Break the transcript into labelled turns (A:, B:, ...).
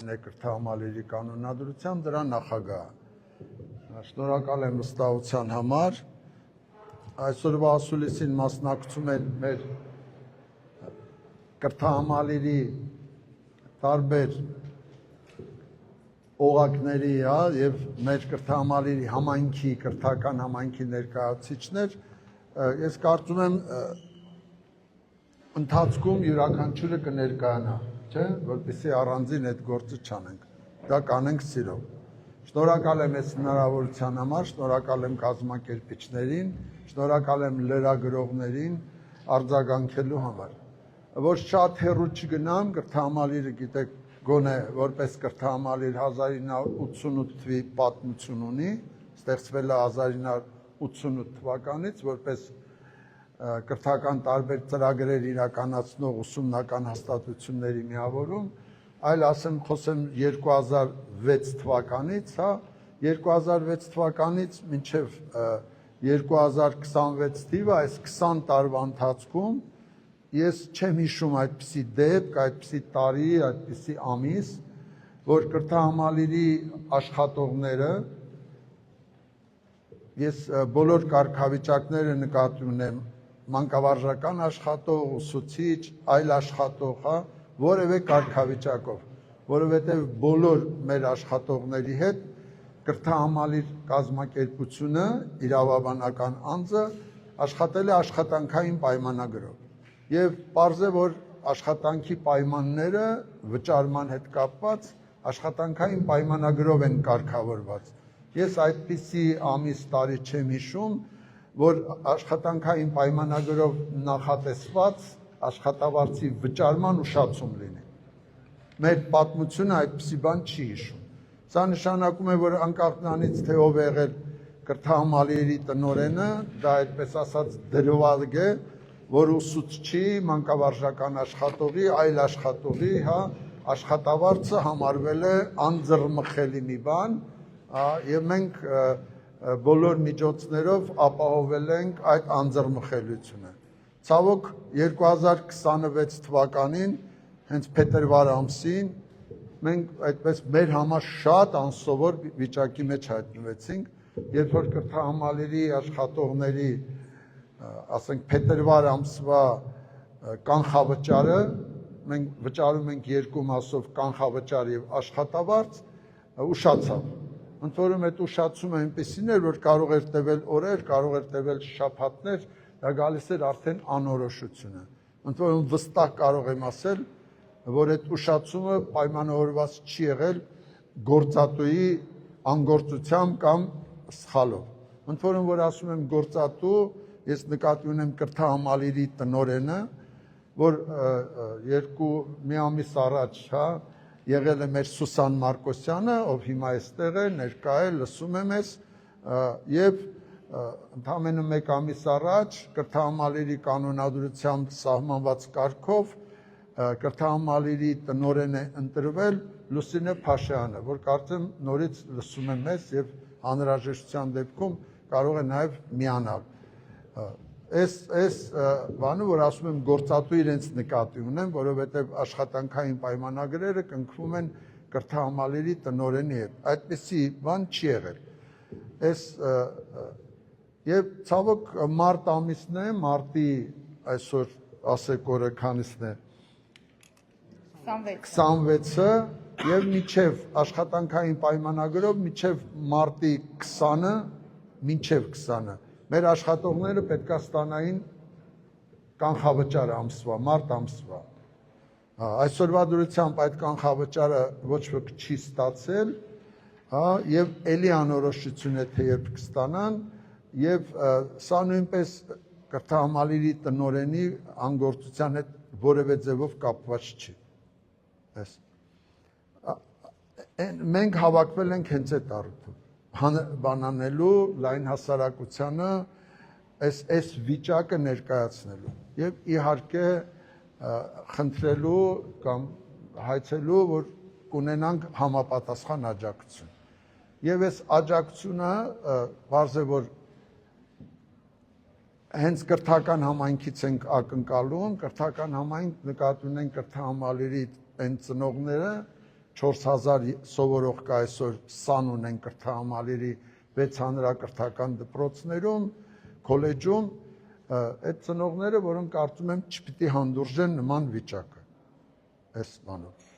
A: Կրթահամալիրի կանոնադրությամբ դրա նախագահը։ Շնորհակալ եմ վստահության համար։ Այսօրվա ասուլիսին մասնակցում են մեր կրթահամալիրի տարբեր օղակների եւ մեր կրթահամալիրի համայնքի կրթական համայնքի ներկայացուցիչներ։ Ես կարծում եմ ընթացքում յուրաքանչյուրը կներկայանա, չէ՞, որպեսզի առանձին այդ գործը չանենք։ Դա կանենք սիրով։ Շնորհակալ եմ այս հնարավորության համար, շնորհակալ եմ կազմակերպիչներին, շնորհակալ եմ լրագրողներին արձագանքելու համար։ Ոչ շատ հեռու չգնամ, կրթահամալիրը գիտեք գոնե որպես կրթահամալիր 1988 թվականի պատմություն ունի, ստեղծվել է 1988 թվականից որպես կրթական տարբեր ծրագրեր իրականացնող ուսումնական հաստատությունների միավորում, այլ ասեմ խոսեմ 2006 թվականից, 2006 թվականից մինչև 2026 թիվը, այս 20 տարվա ընթացքում ես չեմ հիշում այդպիսի դեպք, այդպիսի տարի, այդպիսի ամիս, որ կրթահամալիրի աշխատողները, ես բոլոր կարգավիճակները նկատի ունեմ, մանկավարժական աշխատող, ուսուցիչ, այլ աշխատող, որևէ կարգավիճակով, որովհետև բոլոր մեր աշխատողների հետ կրթահամալիր կազմակերպությունը, իրավաբանական անձը աշխատել է աշխատանքային պայմանագրով։ Եվ պարզ է, որ աշխատանքի պայմանները վճարման հետ կապված աշխատանքային պայմանագրով են կարգավորված։ Ես այդպիսի ամիս տարի չեմ հիշում, որ աշխատանքային պայմանագրով նախատեսված աշխատավարձի վճարման ուշացում լինի։ Մեր պատմությունը այդպիսի բան չի հիշում։ Սա նշանակում է, որ անկախ նրանից, թե ով է եղել կրթահամալիրի տնօրենը, դա այդպես ասած դրվագ է, որ ուսուցչի, մանկավարժական աշխատողի, այլ աշխատողի, աշխատավարձը համարվել է անձեռմխելի մի բան, եւ մենք բոլոր միջոցներով ապահովել ենք այդ անձեռմխելիությունը։ Ցավոք 2026 թվականին, հենց փետրվար ամսին, մենք այդպես մեր համար շատ անսովոր վիճակի մեջ հայտնվեցինք, երբ որ կրթահամալիրի աշխատողների, ասենք փետրվար ամսվա կանխավճարը, մենք վճարում ենք երկու մասով կանխավճար եւ աշխատավարձ, ուշացավ։ Ընդ որում այդ ուշացումը այնպեսին էր, որ կարող էր տևել օրեր, կարող էր տևել շաբաթներ, դա գալիս էր արդեն անորոշությունը։ Ընդ որում վստահ կարող եմ ասել, որ այդ ուշացումը պայմանավորված չի եղել գործատուի անգործությամբ կամ սխալով։ Ընդ որում որ ասում եմ գործատու, ես նկատի ունեմ կրթահամալիրի տնօրենը, որ մի ամիս առաջ, եղել է մեր Սուսան Մարկոսյանը, ով հիմա այստեղ է, ներկա է, լսում է մեզ, եւ ընդամենը մեկ ամիս առաջ կրթահամալիրի կանոնադրությամբ սահմանված կարգով կրթահամալիրի տնօրեն է ընտրվել Լուսինե Փաշյանը, որ կարծեմ նորից լսում է մեզ եւ անհրաժեշտության դեպքում կարող է նաեւ միանալ։ Այս բանը, որ ասում եմ գործատու իրենց նկատի ունեմ, որովհետև աշխատանքային պայմանագրերը կնքվում են կրթահամալիրի տնօրենի հետ։ Այդպիսի բան չի եղել։ Եվ ցավոք մարտ ամիսն է, մարտի այսօր ասեք օրը քանիսն է, 26-ը եւ մինչեւ աշխատանքային պայմանագրով մինչեւ մարտի 20-ը, մինչեւ 20-ը մեր աշխատողները պետք է ստանային կանխավճար ամսվա, մարտ ամսվա։ Այսօրվա դրությամբ այդ կանխավճարը ոչ ոք չի ստացել, եւ ելի անորոշություն է, թե երբ կստանան, եւ սա նույնպես կրթահամալիրի տնօրենի անգործության հետ որևէ ձևով կապված չի։ Մենք հավաքվել ենք հենց այդ առիթով, բանանելու լայն հասարակությանը այս վիճակը ներկայացնելու եւ իհարկե խնդրելու կամ հայցելու, որ կունենանք համապատասխան աջակցություն։ Եվ այս աջակցությունը բարձ է, որ հենց կրթական համայնքից ենք ակնկալում, կրթական համայնք նկատի ունենք կրթահամալիրի այն ծնողները, 4000 սովորող կա այսօր 20 ունեն կրթահամալիրի 6 հանրակրթական դպրոցներում, քոլեջում, այդ ծնողները, որոնք կարծում եմ չպիտի հանդուրժեն նման վիճակը, այս բանով։